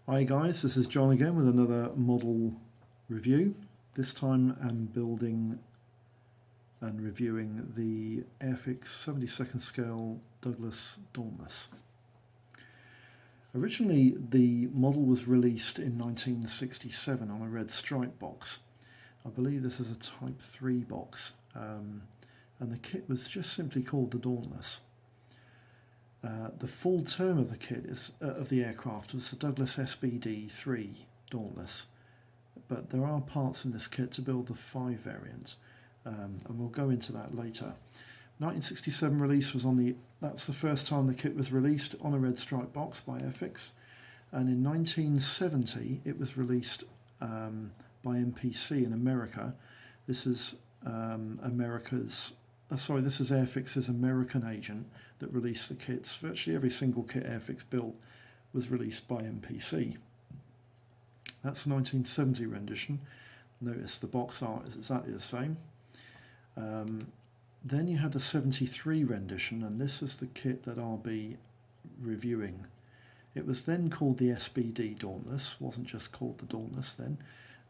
Hi guys, this is John again with another model review. This time I'm building and reviewing the Airfix 72nd scale Douglas Dauntless. Originally the model was released in 1967 on a red stripe box. I believe this is a Type 3 box and the kit was just simply called the Dauntless. The full term of the kit of the aircraft was the Douglas SBD 3 Dauntless, but there are parts in this kit to build the 5 variant, and we'll go into that later. 1967 release was that's the first time the kit was released on a red stripe box by Airfix, and in 1970 it was released by MPC in America. This is this is Airfix's American agent that released the kits. Virtually every single kit Airfix built was released by MPC. That's the 1970 rendition. Notice the box art is exactly the same. Then you had the 73 rendition, and this is the kit that I'll be reviewing. It was then called the SBD Dauntless, wasn't just called the Dauntless then.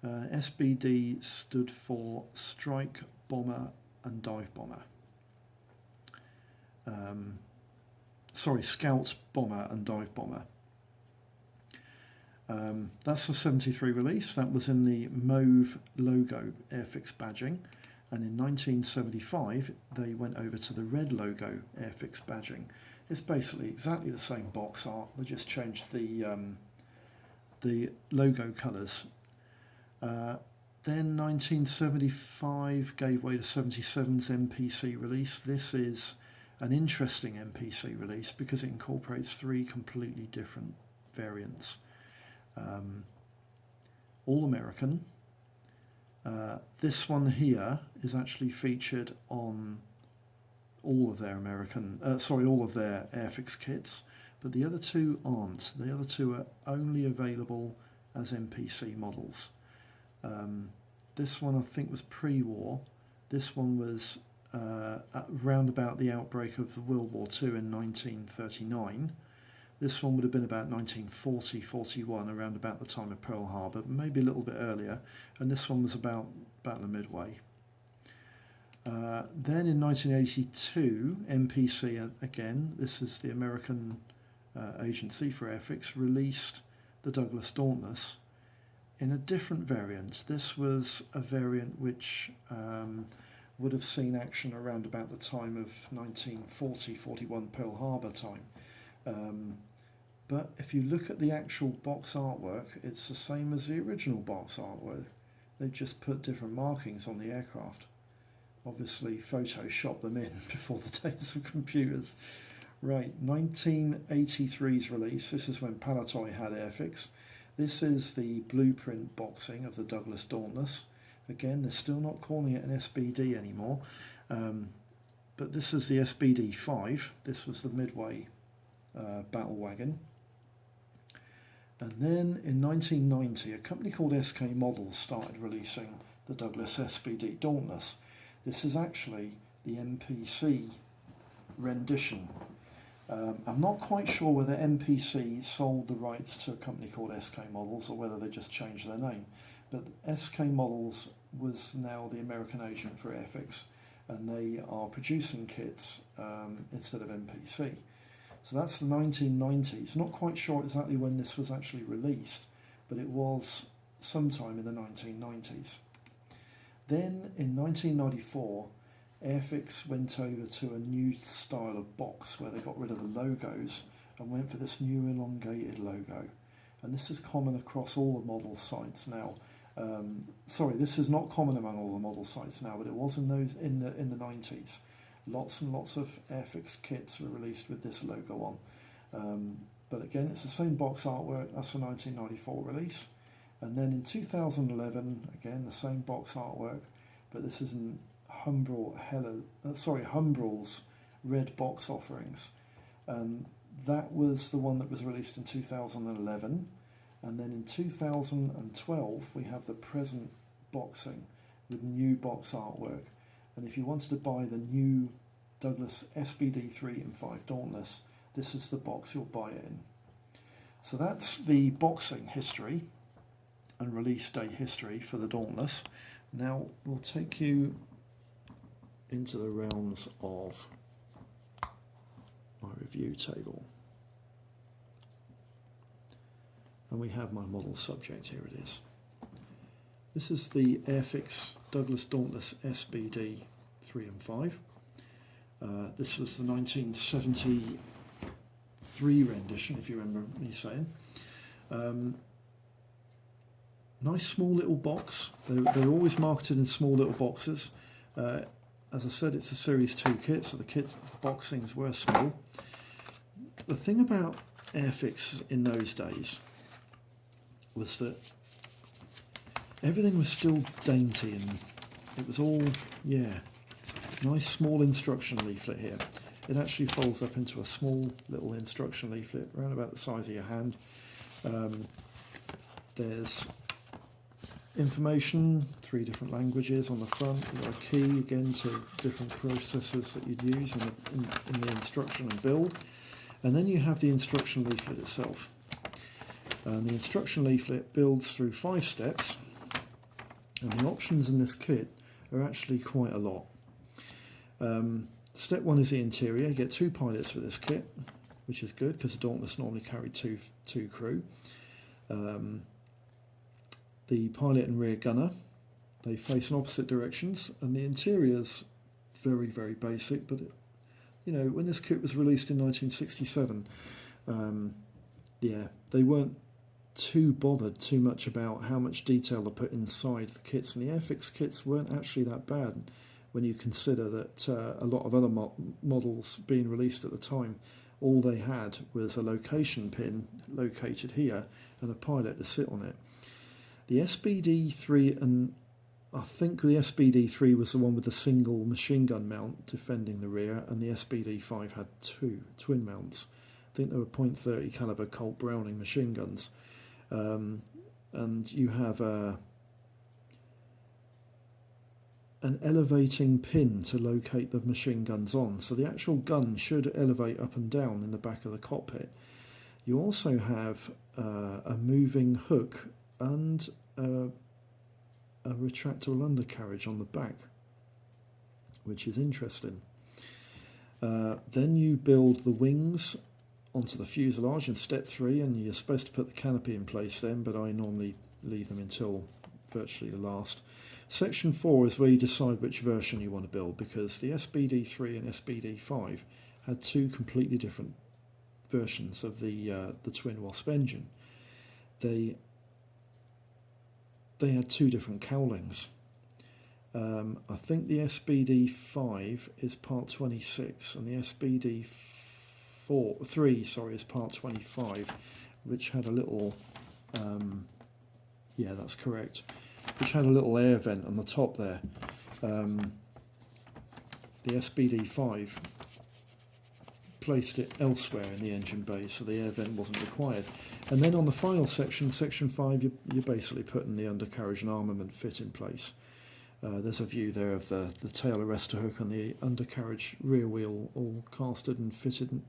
SBD stood for Strike Bomber and Dive Bomber. Scout Bomber and Dive Bomber. That's the 73 release. That was in the mauve logo Airfix badging, and in 1975 they went over to the red logo Airfix badging. It's basically exactly the same box art, they just changed the logo colours. Then 1975 gave way to 77's MPC release. This is an interesting MPC release because it incorporates 3 completely different variants. All American. This one here is actually featured on all of their all of their Airfix kits, but the other 2 aren't. The other 2 are only available as MPC models. This one I think was pre-war. This one was around about the outbreak of World War II in 1939. This one would have been about 1940-41, around about the time of Pearl Harbor, maybe a little bit earlier, and this one was about Battle of Midway. Then in 1982, MPC, again, this is the American agency for Airfix, released the Douglas Dauntless in a different variant. This was a variant which would have seen action around about the time of 1940-41 Pearl Harbor time. But if you look at the actual box artwork, it's the same as the original box artwork. They've just put different markings on the aircraft. Obviously photoshopped them in before the days of computers. Right, 1983's release. This is when Palatoy had Airfix. This is the blueprint boxing of the Douglas Dauntless. Again, they're still not calling it an SBD anymore, but this is the SBD 5. This was the Midway battle wagon. And then in 1990, a company called SK Models started releasing the Douglas SBD Dauntless. This is actually the MPC rendition. I'm not quite sure whether MPC sold the rights to a company called SK Models or whether they just changed their name, but SK Models was now the American agent for Airfix, and they are producing kits instead of MPC. So that's the 1990s. Not quite sure exactly when this was actually released, but it was sometime in the 1990s. Then in 1994, Airfix went over to a new style of box where they got rid of the logos and went for this new elongated logo. And this is common across all the model sites now. This is not common among all the model sites now, but it was in the 90s. Lots and lots of Airfix kits were released with this logo on. But again, it's the same box artwork. That's the 1994 release. And then in 2011, again, the same box artwork, but this is in Humbrol's red box offerings. That was the one that was released in 2011. And then in 2012, we have the present boxing with new box artwork. And if you wanted to buy the new Douglas SBD 3 and 5 Dauntless, this is the box you'll buy it in. So that's the boxing history and release date history for the Dauntless. Now we'll take you into the realms of my review table. And we have my model subject, here it is. This is the Airfix Douglas Dauntless SBD 3 and 5. This was the 1973 rendition, if you remember me saying. Nice small little box. They're always marketed in small little boxes. As I said, it's a Series 2 kit, so the boxings were small. The thing about Airfix in those days was that everything was still dainty, and it was all, nice small instruction leaflet here. It actually folds up into a small little instruction leaflet around about the size of your hand. There's information, 3 different languages on the front. You've got a key again to different processes that you'd use in the instruction and build. And then you have the instruction leaflet itself. And the instruction leaflet builds through 5 steps, and the options in this kit are actually quite a lot. Step 1 is the interior. You get 2 pilots for this kit, which is good because the Dauntless normally carried two crew. The pilot and rear gunner, they face in opposite directions, and the interior's very, very basic, but when this kit was released in 1967, they weren't too bothered too much about how much detail they put inside the kits, and the Airfix kits weren't actually that bad when you consider that a lot of other models being released at the time, all they had was a location pin located here and a pilot to sit on it. The SBD3, and I think the SBD3 was the one with the single machine gun mount defending the rear, and the SBD5 had 2 twin mounts. I think they were .30 caliber Colt Browning machine guns. And you have an elevating pin to locate the machine guns on, so the actual gun should elevate up and down in the back of the cockpit. You also have a moving hook and a retractable undercarriage on the back, which is interesting. Then you build the wings onto the fuselage in step 3, and you're supposed to put the canopy in place then, but I normally leave them until virtually the last. Section 4 is where you decide which version you want to build, because the SBD3 and SBD5 had 2 completely different versions of the twin wasp engine. They had 2 different cowlings. I think the SBD5 is part 26 and the SBD3 is part 25, which had a little, that's correct, which had a little air vent on the top there. The SBD5 placed it elsewhere in the engine bay, so the air vent wasn't required. And then on the final section, section 5, you're basically putting the undercarriage and armament fit in place. There's a view there of the tail arrestor hook and the undercarriage rear wheel all casted and fitted and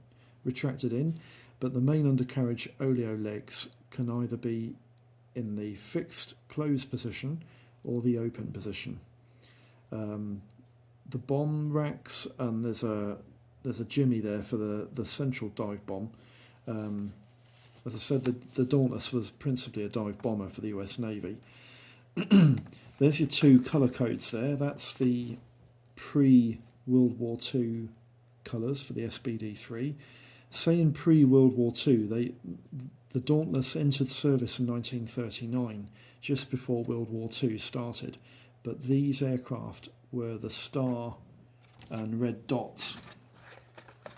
retracted in, but the main undercarriage oleo legs can either be in the fixed closed position or the open position. The bomb racks, and there's a jimmy there for the central dive bomb. As I said, the Dauntless was principally a dive bomber for the US Navy. There's your 2 colour codes there. That's the pre-World War II colours for the SBD3. Say in pre-World War II, the Dauntless entered service in 1939, just before World War II started. But these aircraft were the star and red dots.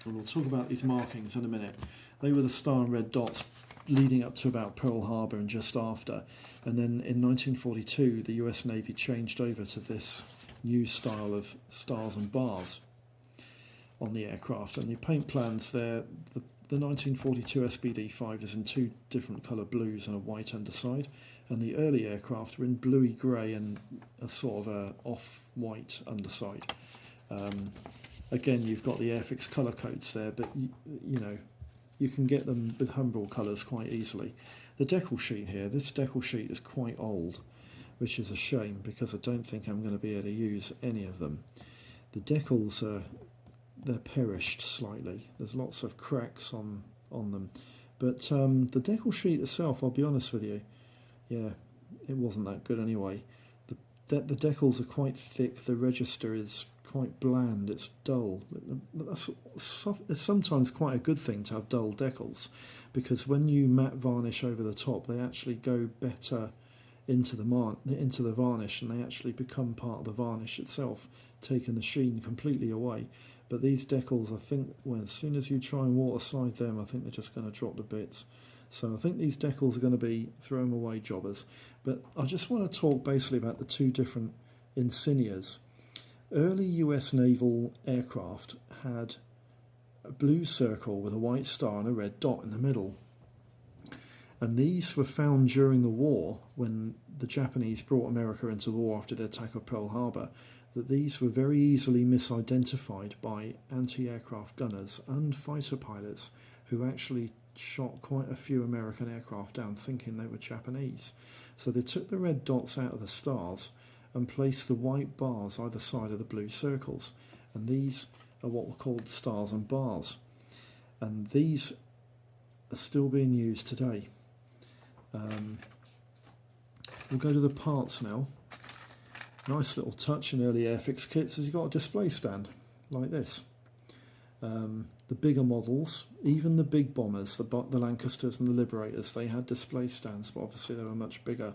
And we'll talk about these markings in a minute. They were the star and red dots leading up to about Pearl Harbor and just after. And then in 1942, the US Navy changed over to this new style of stars and bars on the aircraft. And the paint plans there, the 1942 SBD5 is in 2 different colour blues and a white underside, and the early aircraft were in bluey grey and a sort of a off-white underside. Again, you've got the Airfix colour codes there, but you can get them with Humbrol colours quite easily. The decal sheet here, this decal sheet is quite old, which is a shame because I don't think I'm going to be able to use any of them. The decals they're perished slightly. There's lots of cracks on them, but the decal sheet itself, I'll be honest with you, yeah, it wasn't that good anyway. The decals are quite thick. The register is quite bland. It's dull. It's sometimes quite a good thing to have dull decals, because when you matte varnish over the top, they actually go better into the varnish, and they actually become part of the varnish itself, taking the sheen completely away. But these decals, I think, well, as soon as you try and waterslide them, I think they're just going to drop to bits. So I think these decals are going to be thrown away jobbers. But I just want to talk basically about the two different insignias. Early US naval aircraft had a blue circle with a white star and a red dot in the middle. And these were found during the war, when the Japanese brought America into the war after the attack of Pearl Harbor, that these were very easily misidentified by anti-aircraft gunners and fighter pilots who actually shot quite a few American aircraft down thinking they were Japanese. So they took the red dots out of the stars and placed the white bars either side of the blue circles. And these are what were called stars and bars. And these are still being used today. We'll go to the parts now. Nice little touch in early Airfix kits is you've got a display stand like this. The bigger models, even the big bombers, the Lancasters and the Liberators, they had display stands, but obviously they were much bigger.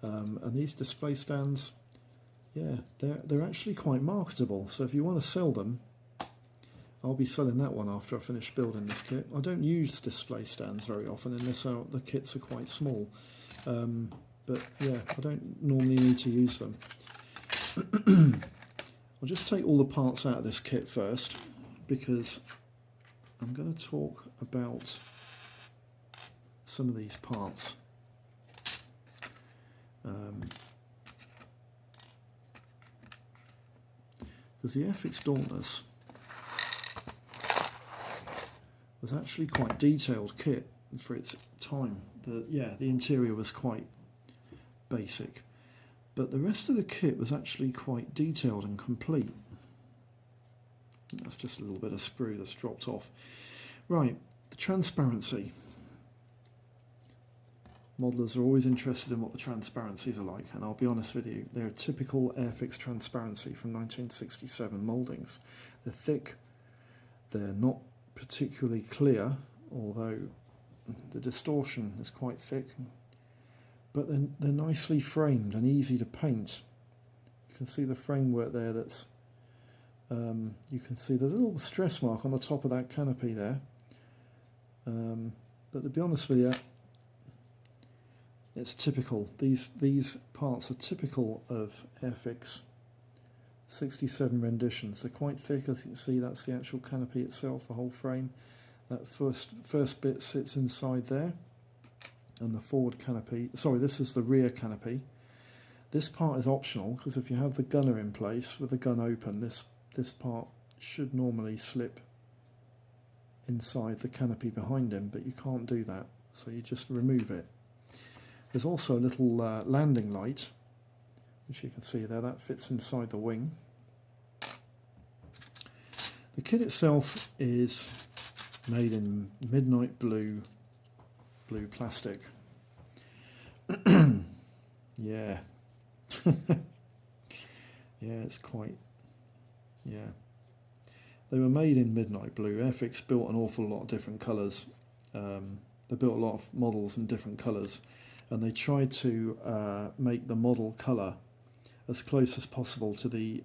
And these display stands, yeah, they're actually quite marketable. So if you want to sell them, I'll be selling that one after I finish building this kit. I don't use display stands very often unless the kits are quite small. But yeah, I don't normally need to use them. I'll just take all the parts out of this kit first, because I'm going to talk about some of these parts. Because the Airfix Dauntless was actually quite detailed kit for its time. The interior was quite basic, but the rest of the kit was actually quite detailed and complete. That's just a little bit of sprue that's dropped off. Right, the transparency. Modelers are always interested in what the transparencies are like, and I'll be honest with you, they're a typical Airfix transparency from 1967 mouldings. They're thick, they're not particularly clear, although the distortion is quite thick, but they're nicely framed and easy to paint. You can see the framework there. That's you can see there's a little stress mark on the top of that canopy there, but to be honest with you, it's typical. These parts are typical of Airfix 67 renditions. They're quite thick, as you can see. That's the actual canopy itself, the whole frame. That first bit sits inside there, and the forward canopy, sorry, this is the rear canopy. This part is optional, because if you have the gunner in place with the gun open, this part should normally slip inside the canopy behind him, but you can't do that, so you just remove it. There's also a little landing light, which you can see there, that fits inside the wing. The kit itself is made in midnight blue plastic. Yeah. Yeah, it's quite, yeah. They were made in midnight blue. Airfix built an awful lot of different colours. They built a lot of models in different colours, and they tried to make the model colour as close as possible to the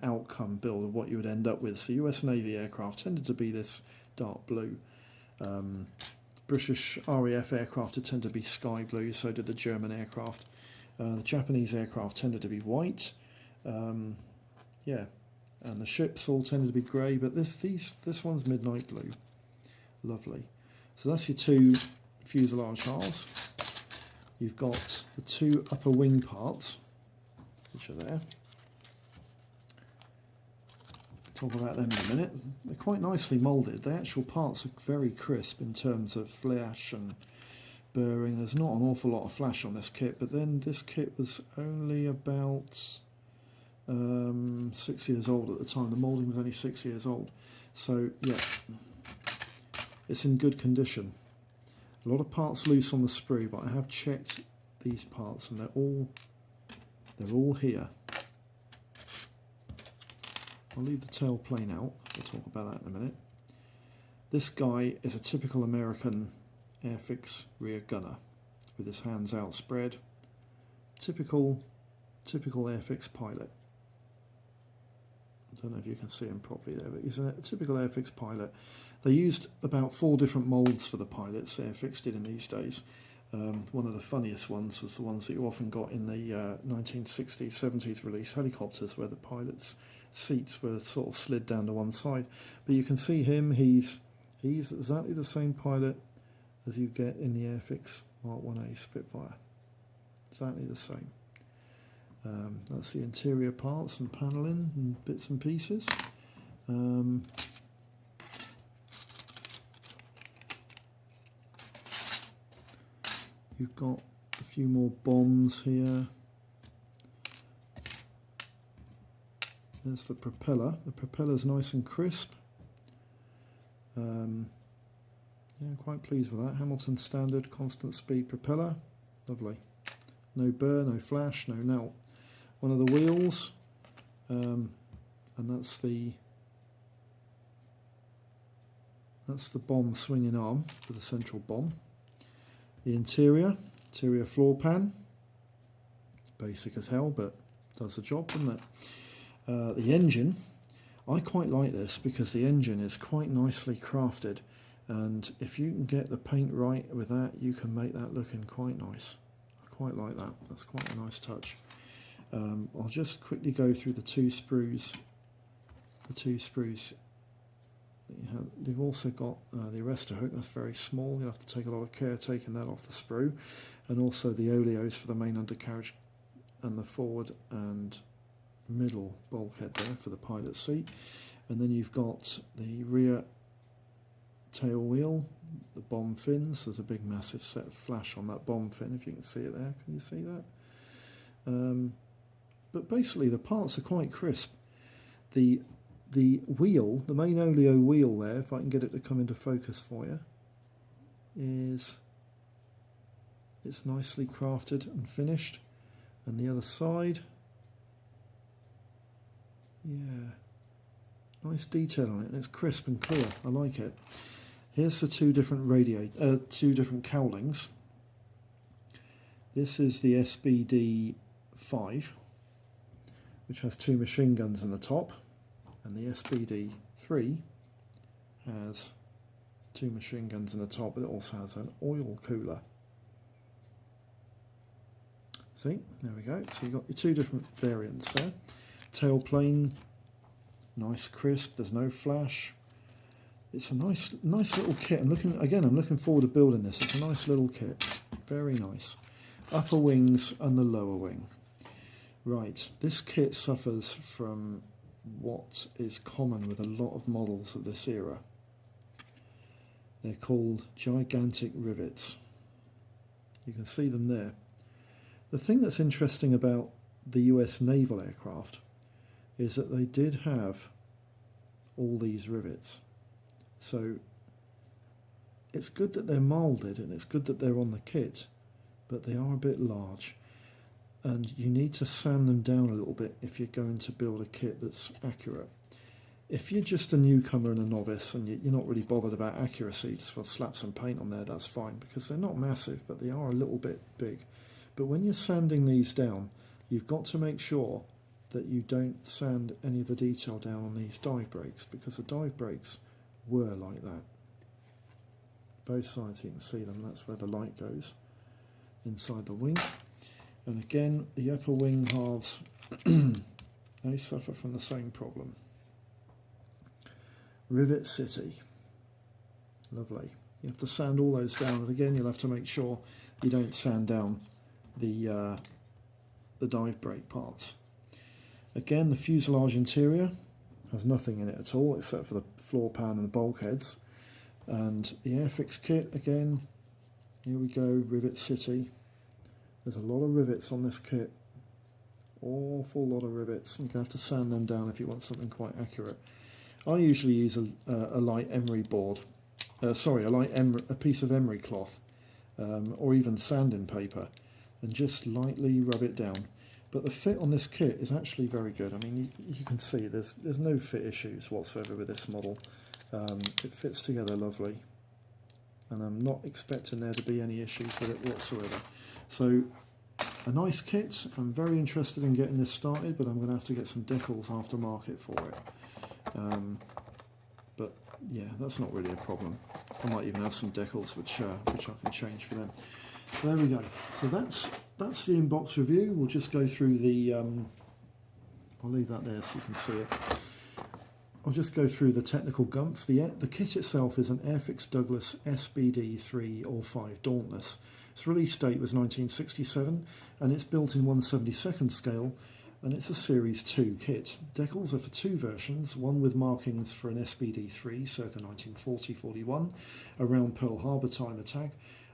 outcome build of what you would end up with. So US Navy aircraft tended to be this dark blue. British RAF aircraft tend to be sky blue, so did the German aircraft. The Japanese aircraft tended to be white. Yeah, and the ships all tended to be grey, but this one's midnight blue. Lovely. So that's your two fuselage halves. You've got the two upper wing parts, which are there. talk about them in a minute. They're quite nicely moulded. The actual parts are very crisp in terms of flash and burring. There's not an awful lot of flash on this kit, but then this kit was only about 6 years old at the time. The moulding was only 6 years old. So yeah, it's in good condition. A lot of parts loose on the sprue, but I have checked these parts and they're all here. I'll leave the tail plane out. We'll talk about that in a minute. This guy is a typical American Airfix rear gunner with his hands outspread. Typical Airfix pilot. I don't know if you can see him properly there, but he's a typical Airfix pilot. They used about 4 different moulds for the pilots, Airfix did in these days. One of the funniest ones was the ones that you often got in the 1960s, 70s release helicopters, where the pilots' seats were sort of slid down to one side. But you can see him, he's exactly the same pilot as you get in the Airfix Mark 1A Spitfire. Exactly the same. That's the interior parts and panelling and bits and pieces. You've got a few more bombs here. There's the propeller. The propeller's nice and crisp. Yeah, I'm quite pleased with that. Hamilton standard constant speed propeller. Lovely. No burr, no flash, no knelt. One of the wheels, and that's the bomb swinging arm for the central bomb. The interior floor pan, basic as hell, but does the job, doesn't it? The engine, I quite like this because the engine is quite nicely crafted, and if you can get the paint right with that, you can make that looking quite nice. I quite like that. That's quite a nice touch. I'll just quickly go through the two sprues. They've also got the arrestor hook. That's very small. You'll have to take a lot of care taking that off the sprue, and also the oleos for the main undercarriage and the forward and middle bulkhead there for the pilot seat. And then you've got the rear tail wheel, the bomb fins. There's a big massive set of flash on that bomb fin, if you can see it there. Can you see that? But basically the parts are quite crisp. The wheel, the main oleo wheel there, if I can get it to come into focus for you, it's nicely crafted and finished. And the other side, yeah, nice detail on it, and it's crisp and clear. I like it. Here's the two different cowlings. This is the SBD 5, which has 2 machine guns in the top, and the SBD 3 has 2 machine guns in the top, but it also has an oil cooler. See, there we go. So you've got your 2 different variants there. Tail plane, nice crisp, there's no flash. It's a nice little kit. I'm looking forward to building this. It's a nice little kit, very nice. Upper wings and the lower wing. Right, this kit suffers from what is common with a lot of models of this era. They're called gigantic rivets. You can see them there. The thing that's interesting about the US naval aircraft is that they did have all these rivets. So it's good that they're moulded and it's good that they're on the kit, but they are a bit large. And you need to sand them down a little bit if you're going to build a kit that's accurate. If you're just a newcomer and a novice and you're not really bothered about accuracy, just want to slap some paint on there, that's fine, because they're not massive, but they are a little bit big. But when you're sanding these down, you've got to make sure that you don't sand any of the detail down on these dive brakes, because the dive brakes were like that. Both sides you can see them, that's where the light goes, inside the wing. And again, the upper wing halves, they suffer from the same problem. Rivet City, lovely. You have to sand all those down, and again you'll have to make sure you don't sand down the dive brake parts. Again, the fuselage interior has nothing in it at all except for the floor pan and the bulkheads. And the Airfix Kit, again, here we go, Rivet City. There's a lot of rivets on this kit, awful lot of rivets. You're going to have to sand them down if you want something quite accurate. I usually use a light emery board, a piece of emery cloth, or even sanding paper, and just lightly rub it down. But the fit on this kit is actually very good. I mean, you can see there's no fit issues whatsoever with this model. It fits together lovely, and I'm not expecting there to be any issues with it whatsoever. So, a nice kit. I'm very interested in getting this started, but I'm going to have to get some decals aftermarket for it. But yeah, that's not really a problem. I might even have some decals which I can change for them. So there we go. So that's the inbox review. We'll just go through the. I'll leave that there so you can see it. I'll just go through the technical gumph. The kit itself is an Airfix Douglas SBD 3 or 5 Dauntless. Its release date was 1967, and it's built in 1/72nd scale, and it's a Series 2 kit. Decals are for two versions, one with markings for an SBD 3 circa 1940-41 around Pearl Harbor time attack,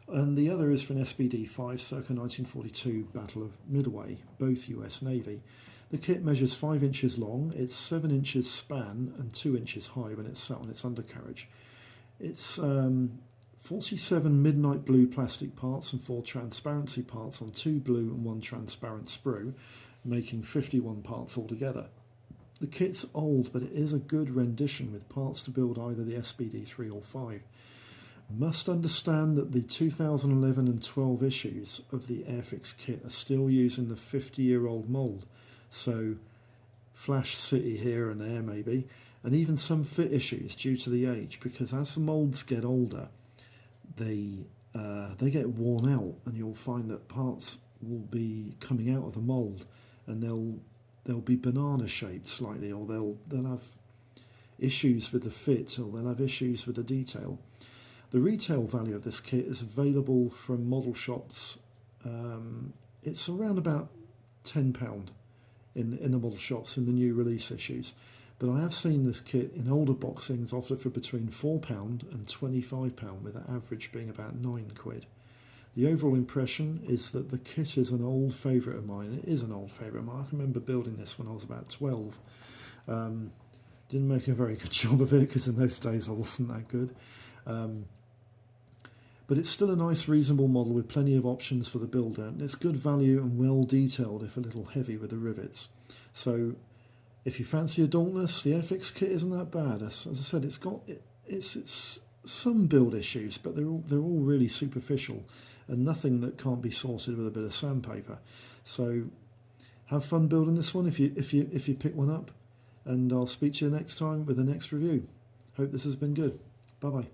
and the other is for an SBD 5 circa 1942 Battle of Midway, both US Navy. The kit measures 5 inches long, it's 7 inches span and 2 inches high when it's sat on its undercarriage. It's 47 midnight blue plastic parts and 4 transparency parts on 2 blue and 1 transparent sprue, making 51 parts altogether. The kit's old, but it is a good rendition with parts to build either the SBD 3 or 5. Must understand that the 2011 and 12 issues of the Airfix kit are still using the 50-year-old mould, so flash city here and there maybe, and even some fit issues due to the age, because as the moulds get older, they get worn out, and you'll find that parts will be coming out of the mould, and they'll be banana shaped slightly, or they'll have issues with the fit, or they'll have issues with the detail. The retail value of this kit is available from model shops. It's around about £10 in the model shops in the new release issues. But I have seen this kit in older boxings offered for between £4 and £25, with the average being about £9. The overall impression is that the kit is an old favourite of mine. It is an old favourite of mine. I can remember building this when I was about 12. Didn't make a very good job of it because in those days I wasn't that good. But it's still a nice, reasonable model with plenty of options for the builder, and it's good value and well detailed if a little heavy with the rivets. So if you fancy a Dauntless, the Airfix kit isn't that bad. As I said, it's some build issues, but they're all really superficial and nothing that can't be sorted with a bit of sandpaper. So have fun building this one if you pick one up, and I'll speak to you next time with the next review. Hope this has been good. Bye bye.